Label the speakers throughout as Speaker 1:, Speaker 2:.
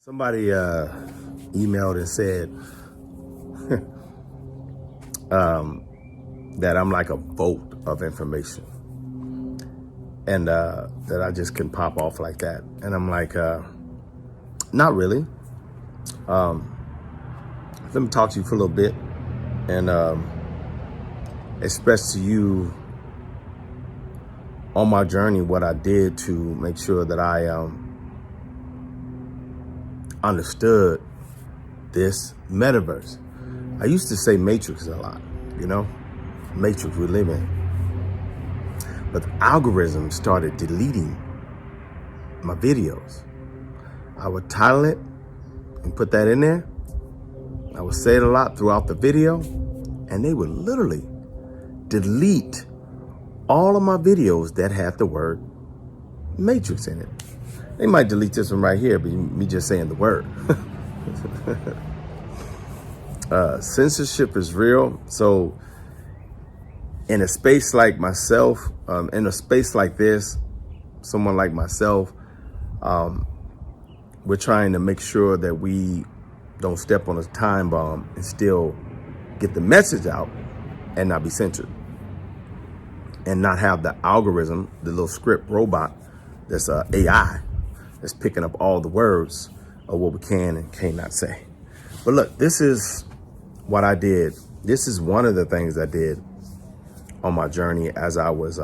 Speaker 1: Somebody emailed and said that I'm like a bolt of information and that I just can pop off like that. And I'm like, not really. Let me talk to you for a little bit and express to you on my journey what I did to make sure that I understood this metaverse. I used to say matrix a lot, matrix we live in. But the algorithm started deleting my videos. I would title it and put that in there. I would say it a lot throughout the video, and they would literally delete all of my videos that had the word matrix in it. They might delete this one right here, but me just saying the word. Censorship is real. So in a space like myself, in a space like this, someone like myself, we're trying to make sure that we don't step on a time bomb and still get the message out and not be censored. And not have the algorithm, the little script robot that's AI, that's picking up all the words of what we can and cannot say. But look, this is what I did. This is one of the things I did on my journey as I was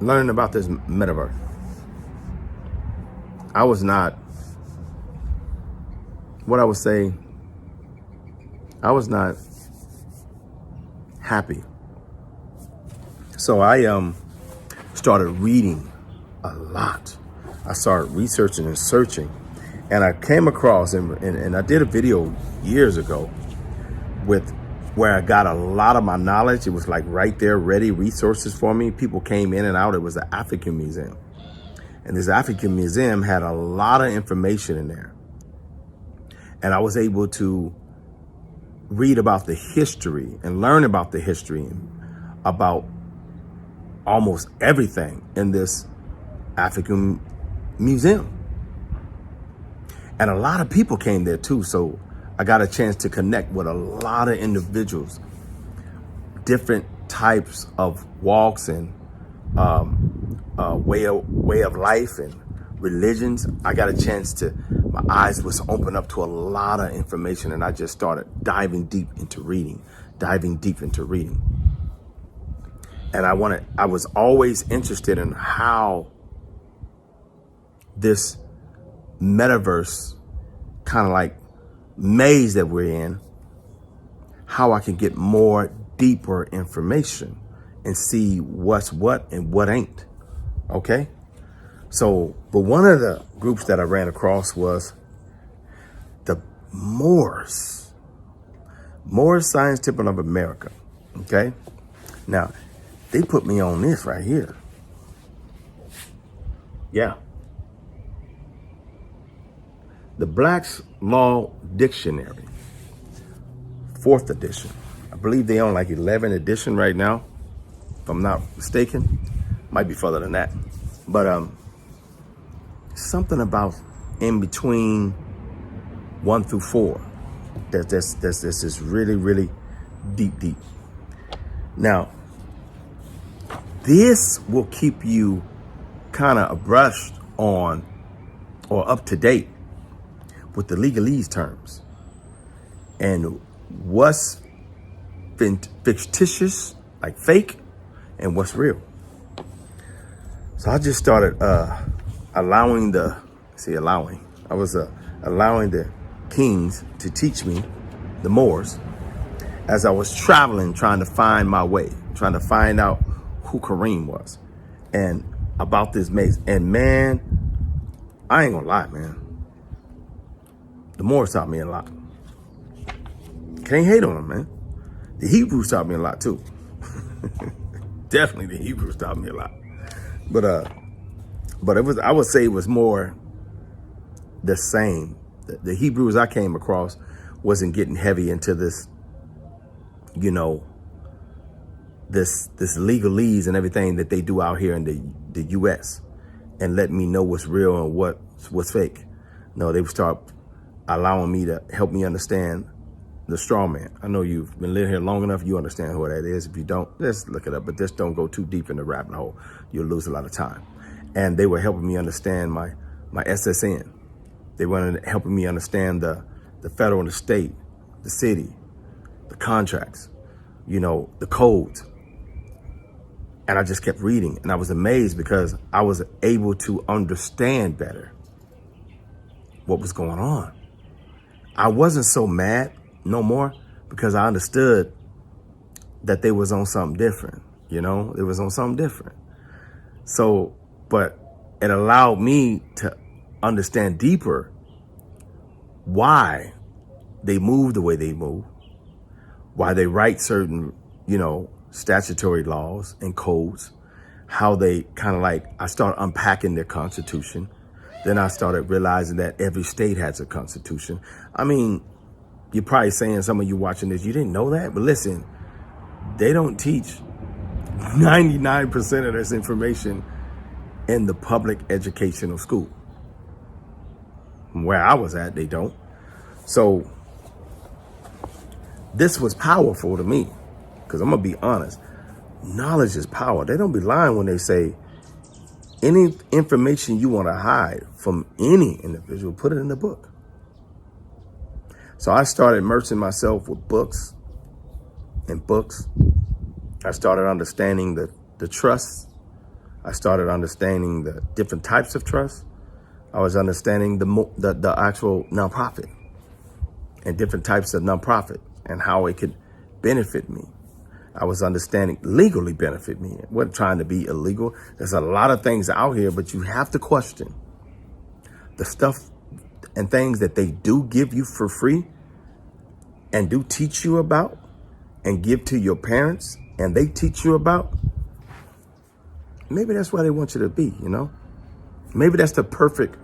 Speaker 1: learning about this metaverse. I was not, what I would say, I was not happy. So I started reading a lot. I started researching and searching, and I came across and I did a video years ago with where I got a lot of my knowledge. It was like right there, ready resources for me. People came in and out. It was the African Museum, and this African Museum had a lot of information in there, and I was able to read about the history and learn about the history and about almost everything in this African Museum. And a lot of people came there too. So I got a chance to connect with a lot of individuals, different types of walks and way of life and religions. I got a chance to, my eyes was open up to a lot of information, and I just started diving deep into reading. And I was always interested in how this metaverse kind of like maze that we're in, how I can get more deeper information and see what's what and what ain't. Okay. So, but one of the groups that I ran across was the Moors Science Temple of America. Okay. Now, they put me on this right here. Yeah. The Black's Law Dictionary, 4th edition. I believe they own like 11th edition right now, if I'm not mistaken. Might be further than that. But something about in between 1 through 4 that's just really, really deep. Now, this will keep you kind of abreast on or up to date with the legalese terms and what's fictitious, like fake, and what's real. So I just started allowing the kings to teach me, the Moors, as I was traveling, trying to find my way, trying to find out who Kareem was and about this maze. And man, I ain't gonna lie, man. The Moors taught me a lot. Can't hate on them, man. The Hebrews taught me a lot too. Definitely the Hebrews taught me a lot. But it was, I would say it was more the same. The Hebrews I came across wasn't getting heavy into this, this legalese and everything that they do out here in the U.S. and let me know what's real and what's fake. No, they would start allowing me to help me understand the straw man. I know you've been living here long enough, you understand who that is. If you don't, just look it up, but just don't go too deep in the rabbit hole. You'll lose a lot of time. And they were helping me understand my SSN. They were helping me understand the federal and the state, the city, the contracts, the codes. And I just kept reading, and I was amazed because I was able to understand better what was going on. I wasn't so mad no more because I understood that they was on something different, it was on something different. So, but it allowed me to understand deeper why they move the way they move, why they write certain, statutory laws and codes, how they I started unpacking their constitution. Then I started realizing that every state has a constitution. I mean, you're probably saying, some of you watching this, you didn't know that? But listen, they don't teach 99% of this information in the public educational school. Where I was at, they don't. So this was powerful to me, because I'm going to be honest. Knowledge is power. They don't be lying when they say any information you want to hide from any individual, put it in the book. So I started immersing myself with books and books. I started understanding the trusts. I started understanding the different types of trust. I was understanding the actual nonprofit and different types of nonprofit and how it could benefit me. I was understanding legally benefit me. It wasn't trying to be illegal. There's a lot of things out here, but you have to question the stuff and things that they do give you for free and do teach you about and give to your parents and they teach you about. Maybe that's where they want you to be, Maybe that's the perfect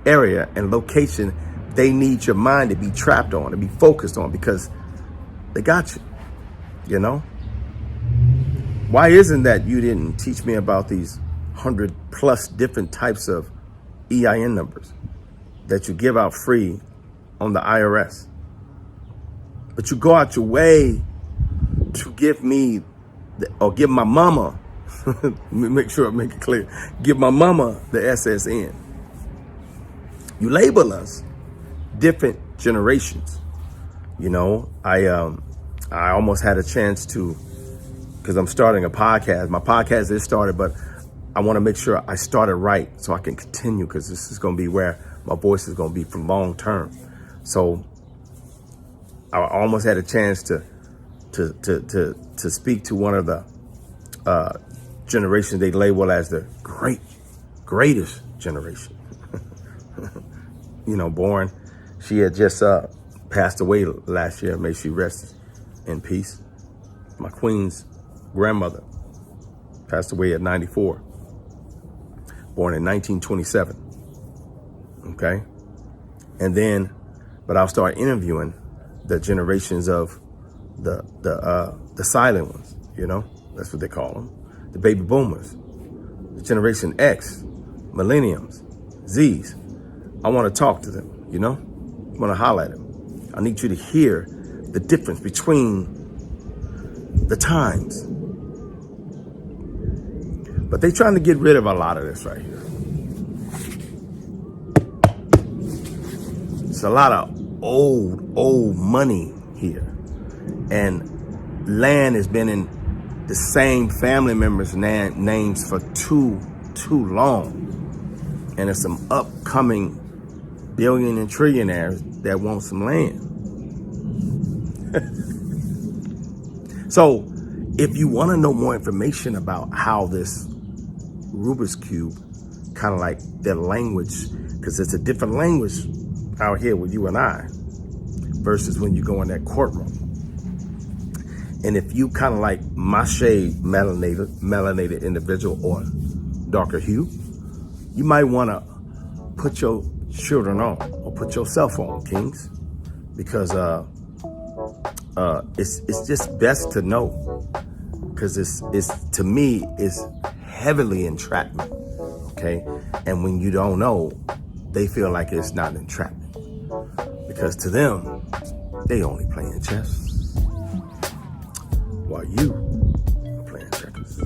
Speaker 1: area and location they need your mind to be trapped on, to be focused on, because they got you, Why isn't that you didn't teach me about these 100+ different types of EIN numbers that you give out free on the IRS? But you go out your way to give me, or give my mama, let me make sure I make it clear, give my mama the SSN. You label us different generations. I almost had a chance to, because I'm starting a podcast. My podcast is started, but I want to make sure I started right so I can continue, because this is going to be where my voice is going to be for long term. So I almost had a chance to speak to one of the generation they label as the greatest generation. Born. She had just passed away last year. May she rest in peace. My queen's grandmother passed away at 94. Born in 1927. Okay? And then, but I'll start interviewing the generations of the silent ones, That's what they call them. The baby boomers, the Generation X, millenniums, Zs. I want to talk to them, I want to holler at them. I need you to hear the difference between the times. But they're trying to get rid of a lot of this right here. It's a lot of old money here. And land has been in the same family members' names for too long. And there's some upcoming billion and trillionaires that want some land. So if you want to know more information about how this Rubik's Cube, kind of like their language, because it's a different language out here with you and I versus when you go in that courtroom. And if you kind of like my shade, melanated individual or darker hue, you might want to put your children on or put yourself on, kings, because it's just best to know, because it's to me it's heavily entrapment. okay? And when you don't know, they feel like it's not entrapment. Because to them, they only playing chess while you are playing checkers.